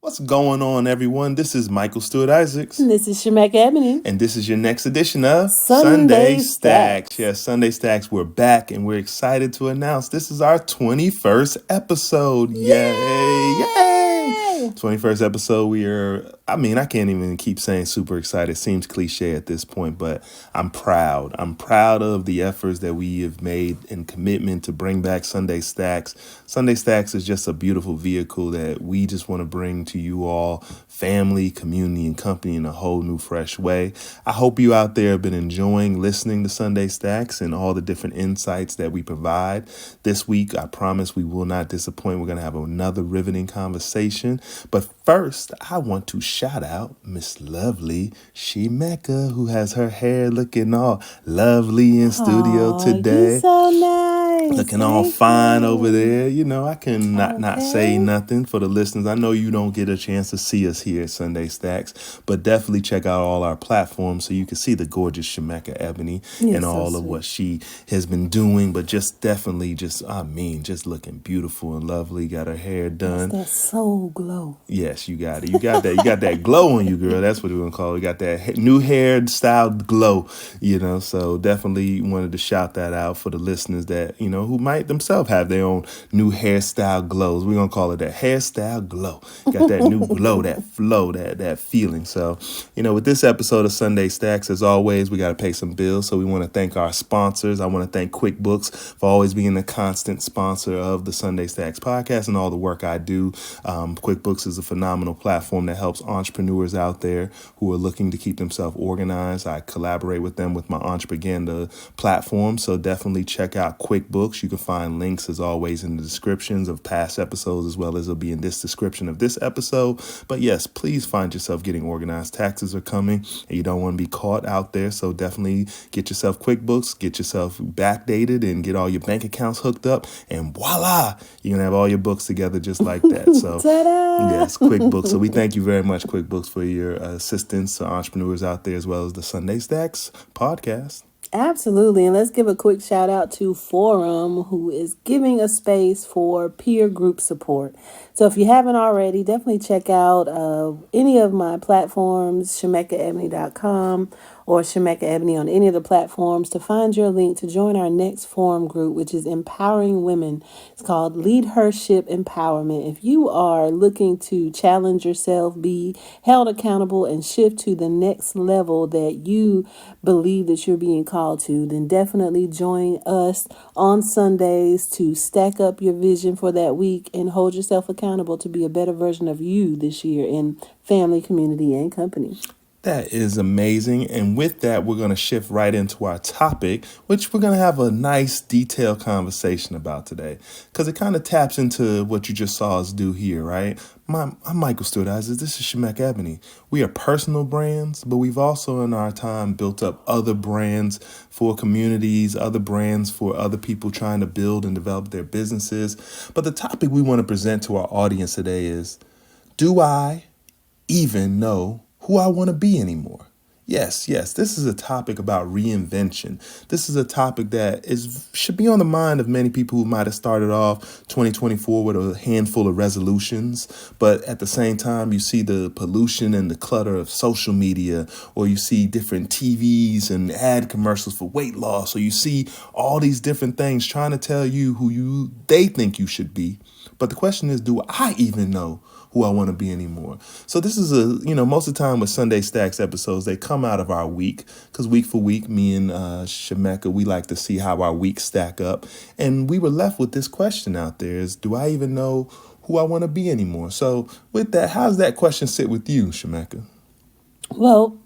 What's going on, everyone? This is Michael Stewart-Isaacs. This is Shemekka Ebony. And this is your next edition of Sunday Stacks. Yes, Sunday Stacks, we're back and we're excited to announce this is our 21st episode. Yay! 21st episode. I can't even keep saying super excited. It seems cliche at this point, but I'm proud. I'm proud of the efforts that we have made and commitment to bring back Sunday Stacks. Sunday Stacks is just a beautiful vehicle that we just want to bring to you all, family, community, and company in a whole new, fresh way. I hope you out there have been enjoying listening to Sunday Stacks and all the different insights that we provide. This week, I promise we will not disappoint. We're going to have another riveting conversation. But first, I want to shout out Miss Lovely Shemekka, who has her hair looking all lovely in studio today. You're so nice. Looking all fine over there. You know, I can not say nothing for the listeners. I know you don't get a chance to see us here at Sunday Stacks, but definitely check out all our platforms so you can see the gorgeous Shemekka Ebony and all of what she has been doing. But just definitely just looking beautiful and lovely. Got her hair done. That's that soul glow. Yes, you got it. You got that glow on you, girl. That's what we're going to call it. You got that new hair styled glow, so definitely wanted to shout that out for the listeners that, who might themselves have their own new hairstyle glows. We're going to call it that hairstyle glow. Got that new glow, that flow, that feeling. So, with this episode of Sunday Stacks, as always, we got to pay some bills. So we want to thank our sponsors. I want to thank QuickBooks for always being a constant sponsor of the Sunday Stacks podcast and all the work I do. QuickBooks is a phenomenal platform that helps entrepreneurs out there who are looking to keep themselves organized. I collaborate with them with my Entrepreneur platform. So definitely check out QuickBooks. You can find links as always in the descriptions of past episodes, as well as it'll be in this description of this episode. But yes, please find yourself getting organized. Taxes are coming and you don't want to be caught out there. So definitely get yourself QuickBooks, get yourself backdated and get all your bank accounts hooked up. And voila, you're going to have all your books together just like that. So yes, QuickBooks. So we thank you very much, QuickBooks, for your assistance to entrepreneurs out there, as well as the Sunday Stacks podcast. Absolutely. And let's give a quick shout out to Forum, who is giving a space for peer group support. So if you haven't already, definitely check out any of my platforms, ShemekkaEbony.com or Shemekka Ebony on any of the platforms, to find your link to join our next forum group, which is empowering women. It's called LeadHerShip Empowerment. If you are looking to challenge yourself, be held accountable, and shift to the next level that you believe that you're being called to, then definitely join us on Sundays to stack up your vision for that week and hold yourself accountable to be a better version of you this year in family, community, and company. That is amazing. And with that, we're going to shift right into our topic, which we're going to have a nice detailed conversation about today, because it kind of taps into what you just saw us do here, right? I'm Michael Stewart-Isaacs. This is Shemekka Ebony. We are personal brands, but we've also in our time built up other brands for communities, other brands for other people trying to build and develop their businesses. But the topic we want to present to our audience today is, do I even know who I want to be anymore? Yes, this is a topic about reinvention. This is a topic that should be on the mind of many people who might have started off 2024 with a handful of resolutions, but at the same time, you see the pollution and the clutter of social media, or you see different TVs and ad commercials for weight loss, or you see all these different things trying to tell you who they think you should be. But the question is, do I even know who I want to be anymore? So this is most of the time with Sunday Stacks episodes, they come out of our week, because week for week, me and Shemekka, we like to see how our weeks stack up. And we were left with this question out there is, do I even know who I want to be anymore? So with that, how does that question sit with you, Shemekka? Well,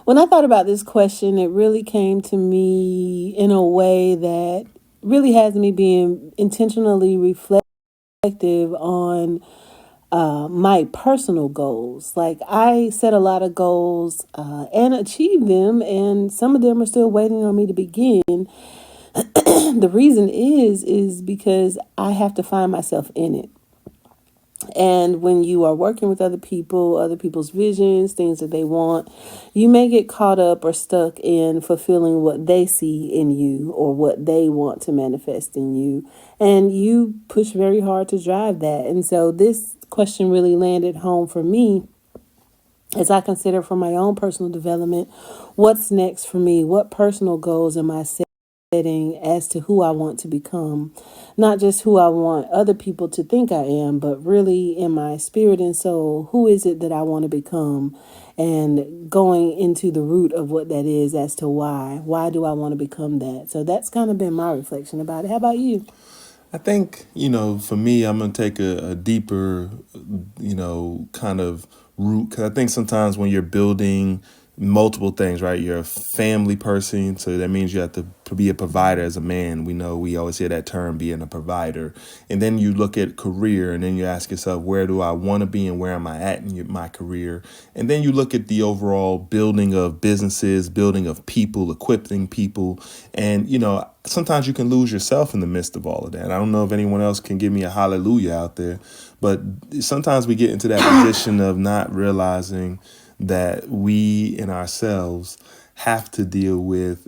when I thought about this question, it really came to me in a way that really has me being intentionally reflective on my personal goals. Like, I set a lot of goals and achieved them, and some of them are still waiting on me to begin. The reason is because I have to find myself in it. And when you are working with other people's visions, things that they want, you may get caught up or stuck in fulfilling what they see in you or what they want to manifest in you. And you push very hard to drive that. And so this question really landed home for me as I consider for my own personal development, what's next for me? What personal goals am I setting as to who I want to become? Not just who I want other people to think I am, but really in my spirit and soul, who is it that I want to become? And going into the root of what that is as to why. Why do I want to become that? So that's kind of been my reflection about it. How about you? I think, for me, I'm going to take a deeper, kind of root. Because I think sometimes when you're building multiple things, right, you're a family person. So that means you have to be a provider as a man. We know we always hear that term, being a provider. And then you look at career and then you ask yourself, where do I want to be and where am I at in my career? And then you look at the overall building of businesses, building of people, equipping people. And, sometimes you can lose yourself in the midst of all of that. I don't know if anyone else can give me a hallelujah out there, but sometimes we get into that position of not realizing that we in ourselves have to deal with,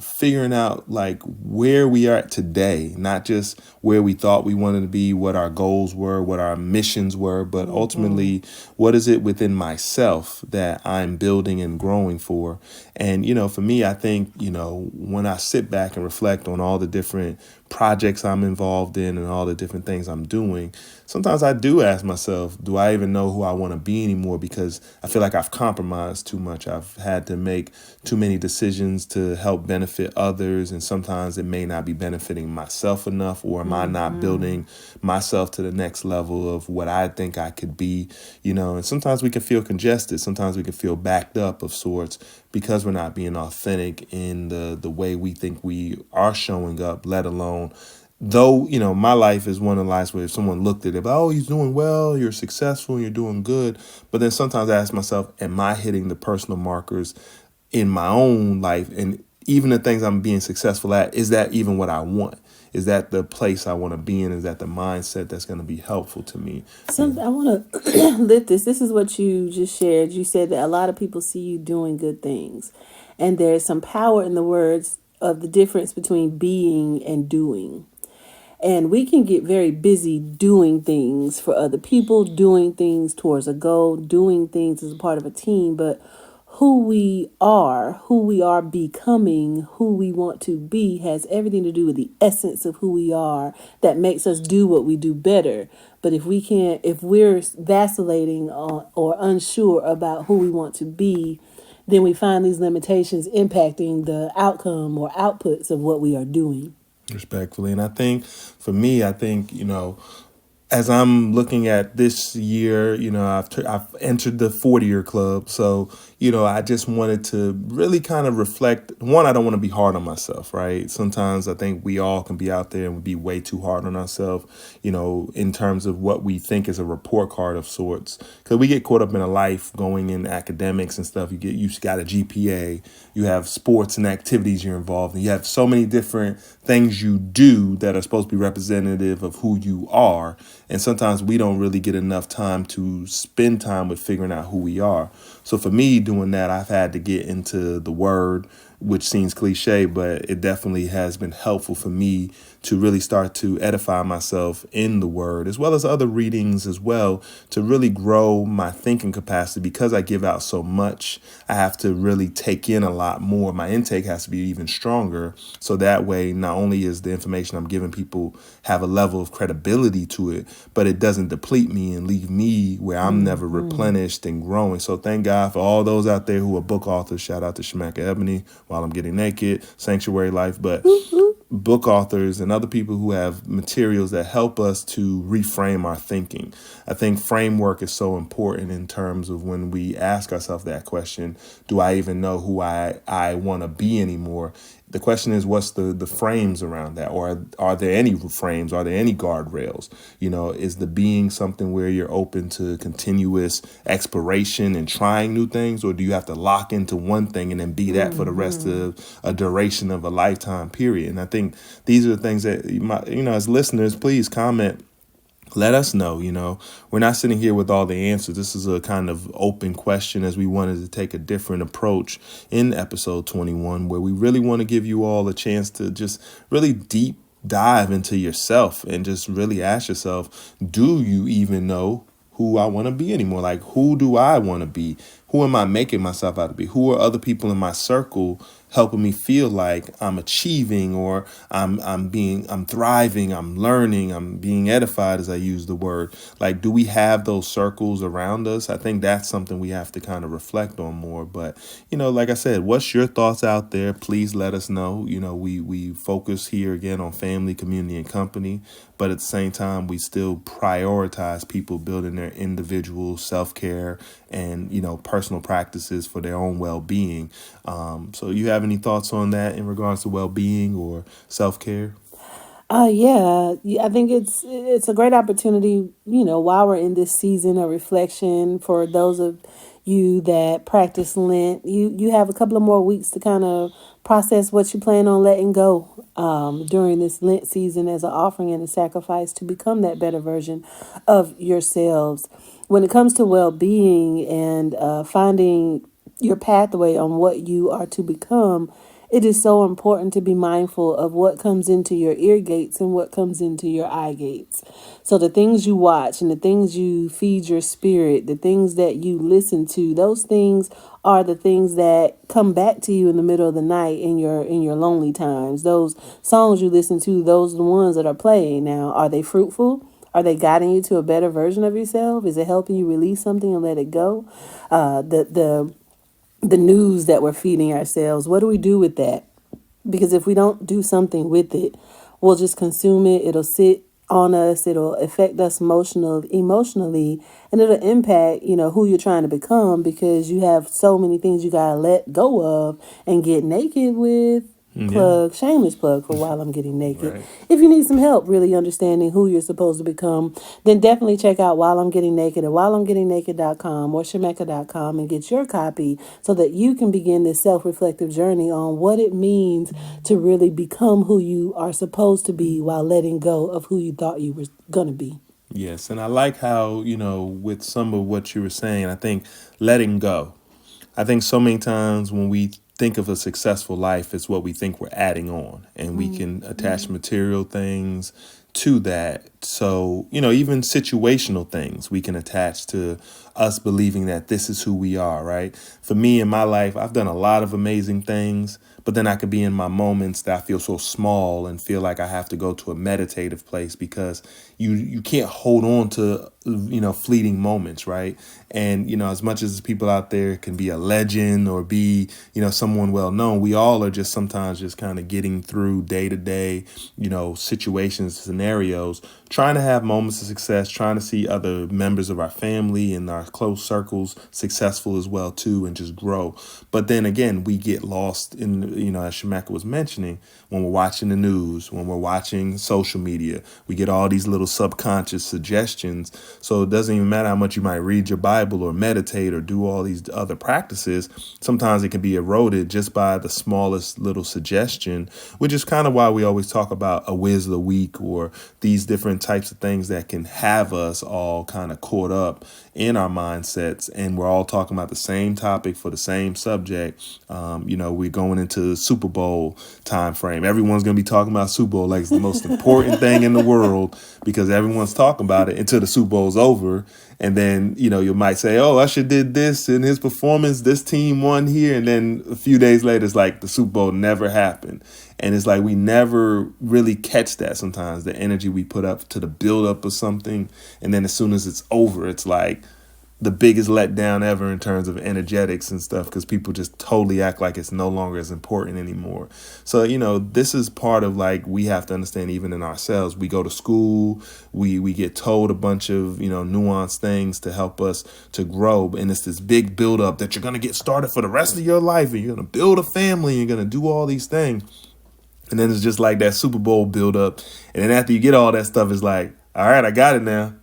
figuring out like where we are at today, not just where we thought we wanted to be, what our goals were, what our missions were, but ultimately, what is it within myself that I'm building and growing for? And, for me, I think, when I sit back and reflect on all the different projects I'm involved in and all the different things I'm doing, sometimes I do ask myself, do I even know who I want to be anymore? Because I feel like I've compromised too much. I've had to make too many decisions to help benefit others. And sometimes it may not be benefiting myself enough, or am I not building myself to the next level of what I think I could be, and sometimes we can feel congested. Sometimes we can feel backed up of sorts because we're not being authentic in the way we think we are showing up, let alone though, my life is one of the lives where if someone looked at it, oh, he's doing well, you're successful, you're doing good. But then sometimes I ask myself, am I hitting the personal markers in my own life? And even the things I'm being successful at, is that even what I want? Is that the place I want to be in? Is that the mindset that's going to be helpful to me? So I want to lift this. This is what you just shared. You said that a lot of people see you doing good things. And there's some power in the words of the difference between being and doing. And we can get very busy doing things for other people, doing things towards a goal, doing things as a part of a team. But who we are becoming, who we want to be, has everything to do with the essence of who we are that makes us do what we do better. But if we're vacillating or unsure about who we want to be, then we find these limitations impacting the outcome or outputs of what we are doing. Respectfully. And I think for me, as I'm looking at this year, I've entered the 40-year club. So, I just wanted to really kind of reflect. One, I don't want to be hard on myself, right? Sometimes I think we all can be out there and be way too hard on ourselves, in terms of what we think is a report card of sorts. Because we get caught up in a life going in academics and stuff. You got a GPA, you have sports and activities you're involved in. You have so many different things you do that are supposed to be representative of who you are. And sometimes we don't really get enough time to spend time with figuring out who we are. So for me doing that, I've had to get into the word, which seems cliche, but it definitely has been helpful for me to really start to edify myself in the word, as well as other readings as well, to really grow my thinking capacity. Because I give out so much, I have to really take in a lot more. My intake has to be even stronger. So that way, not only is the information I'm giving people have a level of credibility to it, but it doesn't deplete me and leave me where I'm never replenished and growing. So thank God for all those out there who are book authors. Shout out to Shemekka Ebony, While I'm Getting Naked, Sanctuary Life, but book authors and other people who have materials that help us to reframe our thinking. I think framework is so important in terms of when we ask ourselves that question, do I even know who I want to be anymore? The question is, what's the frames around that? Or are there any frames? Are there any guardrails? Is the being something where you're open to continuous exploration and trying new things? Or do you have to lock into one thing and then be that for the rest of a duration of a lifetime period? And I think these are the things that, as listeners, please comment. Let us know. We're not sitting here with all the answers. This is a kind of open question, as we wanted to take a different approach in episode 21, where we really want to give you all a chance to just really deep dive into yourself and just really ask yourself, do you even know who I want to be anymore. Like, who do I want to be? Who am I making myself out to be? Who are other people in my circle helping me feel like I'm achieving, or I'm thriving, I'm learning, I'm being edified, as I use the word. Like, do we have those circles around us? I think that's something we have to kind of reflect on more. But, like I said, what's your thoughts out there? Please let us know. We focus here again on family, community, and company, but at the same time, we still prioritize people building their individual self-care and, personal practices for their own well-being. So you have any thoughts on that in regards to well-being or self-care? Yeah, I think it's a great opportunity, while we're in this season of reflection. For those of you that practice Lent, you have a couple of more weeks to kind of process what you plan on letting go during this Lent season as an offering and a sacrifice to become that better version of yourselves. When it comes to well-being and finding your pathway on what you are to become, it is so important to be mindful of what comes into your ear gates and what comes into your eye gates. So the things you watch and the things you feed your spirit, the things that you listen to, those things are the things that come back to you in the middle of the night in your lonely times. Those songs you listen to, those are the ones that are playing. Now, are they fruitful? Are they guiding you to a better version of yourself? Is it helping you release something and let it go? The news that we're feeding ourselves, what do we do with that? Because if we don't do something with it, we'll just consume it. It'll sit on us. It'll affect us emotionally, and it'll impact, who you're trying to become, because you have so many things you gotta let go of and get naked with. Yeah. Shameless plug for While I'm Getting Naked. Right. If you need some help really understanding who you're supposed to become, then definitely check out While I'm Getting Naked at whileimgettingnaked.com or Shemekka.com and get your copy so that you can begin this self-reflective journey on what it means to really become who you are supposed to be while letting go of who you thought you were going to be. Yes. And I like how, with some of what you were saying, I think letting go. I think so many times when we think of a successful life, it's what we think we're adding on, and we can attach material things to that. So, even situational things we can attach to us believing that this is who we are, right? For me in my life, I've done a lot of amazing things, but then I could be in my moments that I feel so small and feel like I have to go to a meditative place, because you can't hold on to, fleeting moments, right? And, as much as people out there can be a legend or be, someone well known, we all are just sometimes just kind of getting through day to day, situations, scenarios, trying to have moments of success, trying to see other members of our family and our close circles successful as well too, and just grow. But then again, we get lost in, as Shemekka was mentioning, when we're watching the news, when we're watching social media, we get all these little subconscious suggestions. So it doesn't even matter how much you might read your Bible or meditate or do all these other practices. Sometimes it can be eroded just by the smallest little suggestion, which is kind of why we always talk about a whiz of the week or these different types of things that can have us all kind of caught up in our mindsets. And we're all talking about the same topic for the same subject. We're going into Super Bowl time frame. Everyone's going to be talking about Super Bowl like it's the most important thing in the world, because everyone's talking about it until the Super Bowl's over. And then, you might say, oh, Usher did this in his performance. This team won here. And then a few days later, it's like the Super Bowl never happened. And it's like we never really catch that sometimes, the energy we put up to the build up of something. And then as soon as it's over, it's like the biggest letdown ever in terms of energetics and stuff, because people just totally act like it's no longer as important anymore. So, this is part of, like, we have to understand even in ourselves. We go to school, we get told a bunch of, nuanced things to help us to grow. And it's this big buildup that you're going to get started for the rest of your life, and you're going to build a family, and you're going to do all these things. And then it's just like that Super Bowl buildup. And then after you get all that stuff, it's like, all right, I got it now.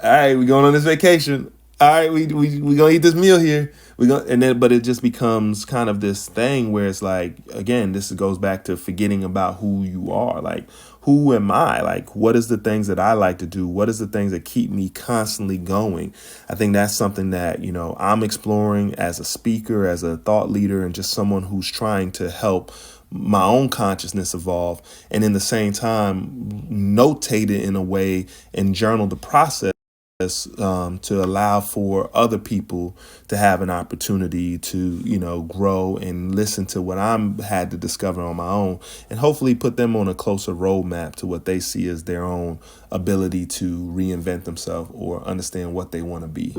All right, we going on this vacation. All right, we gonna eat this meal here. But it just becomes kind of this thing where it's like, again, this goes back to forgetting about who you are. Like, who am I? Like, what is the things that I like to do? What is the things that keep me constantly going? I think that's something that, I'm exploring as a speaker, as a thought leader, and just someone who's trying to help my own consciousness evolve, and in the same time notate it in a way and journal the process to allow for other people to have an opportunity to, grow and listen to what I'm had to discover on my own, and hopefully put them on a closer roadmap to what they see as their own ability to reinvent themselves or understand what they want to be.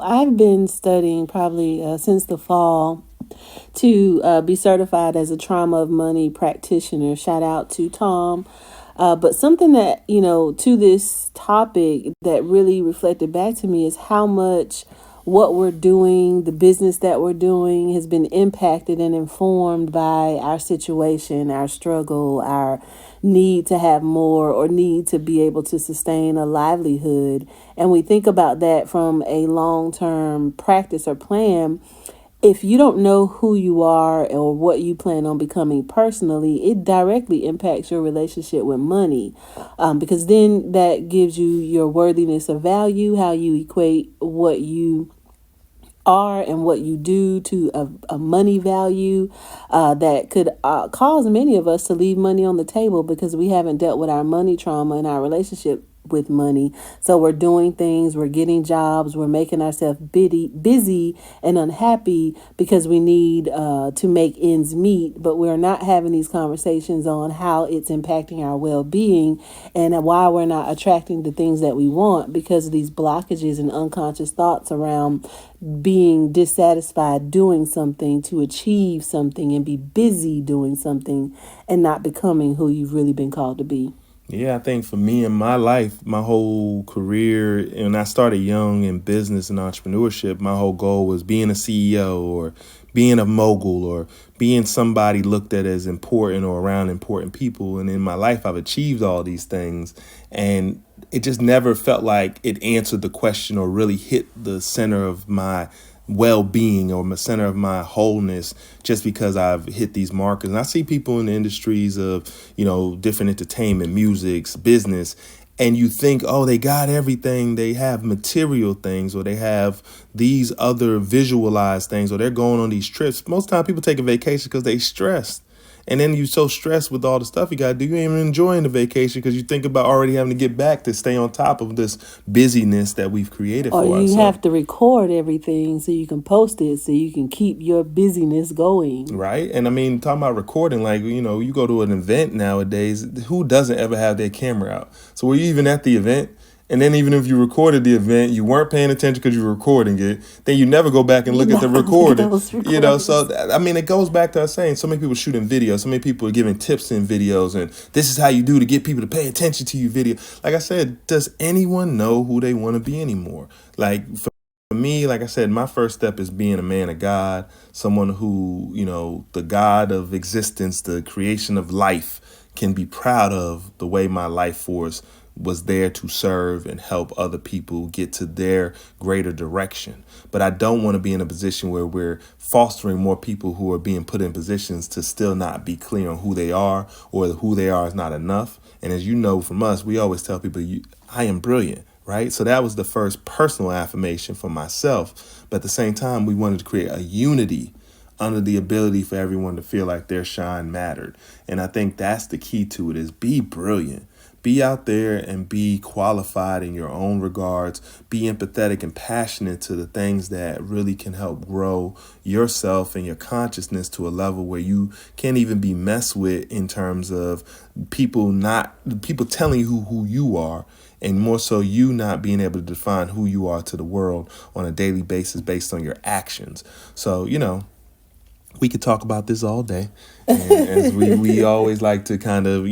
I've been studying probably since the fall to be certified as a trauma of money practitioner. Shout out to Tom. But something that, to this topic that really reflected back to me is how much what we're doing, the business that we're doing, has been impacted and informed by our situation, our struggle, our need to have more or need to be able to sustain a livelihood. And we think about that from a long-term practice or plan. If you don't know who you are or what you plan on becoming personally, it directly impacts your relationship with money, because then that gives you your worthiness of value, how you equate what you are and what you do to a money value that could cause many of us to leave money on the table because we haven't dealt with our money trauma in our relationship with money. So we're doing things, we're getting jobs, we're making ourselves busy and unhappy because we need to make ends meet, but we're not having these conversations on how it's impacting our well-being and why we're not attracting the things that we want because of these blockages and unconscious thoughts around being dissatisfied doing something to achieve something and be busy doing something and not becoming who you've really been called to be. Yeah, I think for me in my life, my whole career, and I started young in business and entrepreneurship, my whole goal was being a CEO or being a mogul or being somebody looked at as important or around important people. And in my life, I've achieved all these things. And it just never felt like it answered the question or really hit the center of my well-being or the center of my wholeness just because I've hit these markers. And I see people in the industries of, different entertainment, music, business, and you think, oh, they got everything. They have material things or they have these other visualized things or they're going on these trips. Most of the time people take a vacation because they stressed. And then you're so stressed with all the stuff you got to do. You ain't even enjoying the vacation because you think about already having to get back to stay on top of this busyness that we've created for ourselves. Or you have to record everything so you can post it so you can keep your busyness going. Right. And I mean, talking about recording, like, you go to an event nowadays, who doesn't ever have their camera out? So were you even at the event? And then even if you recorded the event, you weren't paying attention because you were recording it. Then you never go back and look at the recording. So, I mean, it goes back to us saying so many people shooting videos. So many people are giving tips in videos. And this is how you do to get people to pay attention to your video. Like I said, does anyone know who they want to be anymore? Like for me, like I said, my first step is being a man of God, someone who, the God of existence, the creation of life can be proud of the way my life force was there to serve and help other people get to their greater direction. But I don't want to be in a position where we're fostering more people who are being put in positions to still not be clear on who they are or who they are is not enough. And as you know from us, we always tell people, I am brilliant. Right. So that was the first personal affirmation for myself. But at the same time, we wanted to create a unity under the ability for everyone to feel like their shine mattered. And I think that's the key to it is be brilliant. Be out there and be qualified in your own regards. Be empathetic and passionate to the things that really can help grow yourself and your consciousness to a level where you can't even be messed with in terms of people telling you who you are, and more so you not being able to define who you are to the world on a daily basis based on your actions. So, we could talk about this all day. And as we always like to kind of,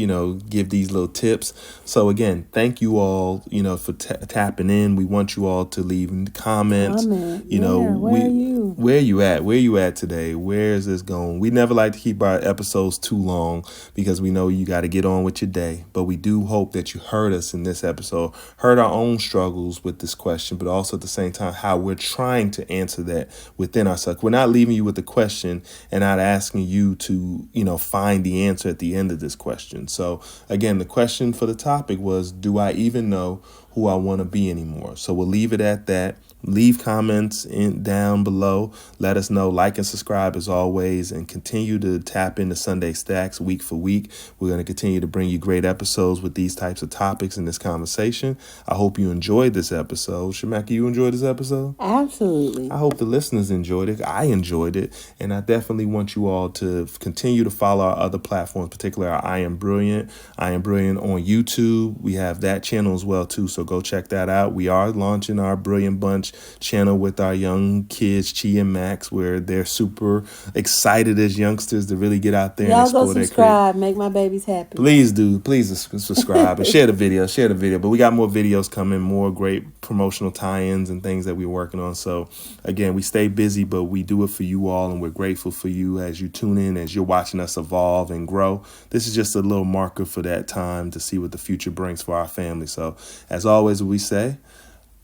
give these little tips. So again, thank you all, for tapping in. We want you all to leave comments. Where you at? Where you at today? Where is this going? We never like to keep our episodes too long because we know you got to get on with your day. But we do hope that you heard us in this episode, heard our own struggles with this question, but also at the same time, how we're trying to answer that within ourselves. We're not leaving you with the question and not asking you to, find the answer at the end of this question. So again, the question for the topic was, do I even know who I want to be anymore. So we'll leave it at that. Leave comments down below. Let us know. Like and subscribe as always, and continue to tap into Sunday Stacks week for week. We're going to continue to bring you great episodes with these types of topics in this conversation. I hope you enjoyed this episode. Shemekka, you enjoyed this episode? Absolutely. I hope the listeners enjoyed it. I enjoyed it. And I definitely want you all to continue to follow our other platforms, particularly our I Am Brilliant. I Am Brilliant on YouTube. We have that channel as well, too. So go check that out. We are launching our Brilliant Bunch channel with our young kids, Chi and Max, where they're super excited as youngsters to really get out there and explore their career. Y'all go subscribe. Make my babies happy. Please do. Please subscribe and share the video. Share the video. But we got more videos coming, more great promotional tie-ins and things that we're working on. So again, we stay busy, but we do it for you all, and we're grateful for you as you tune in, as you're watching us evolve and grow. This is just a little marker for that time to see what the future brings for our family. So as always, we say,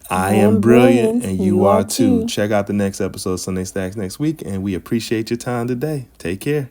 I am brilliant and you are too. Check out the next episode of Sunday Stacks next week, and we appreciate your time today. Take care.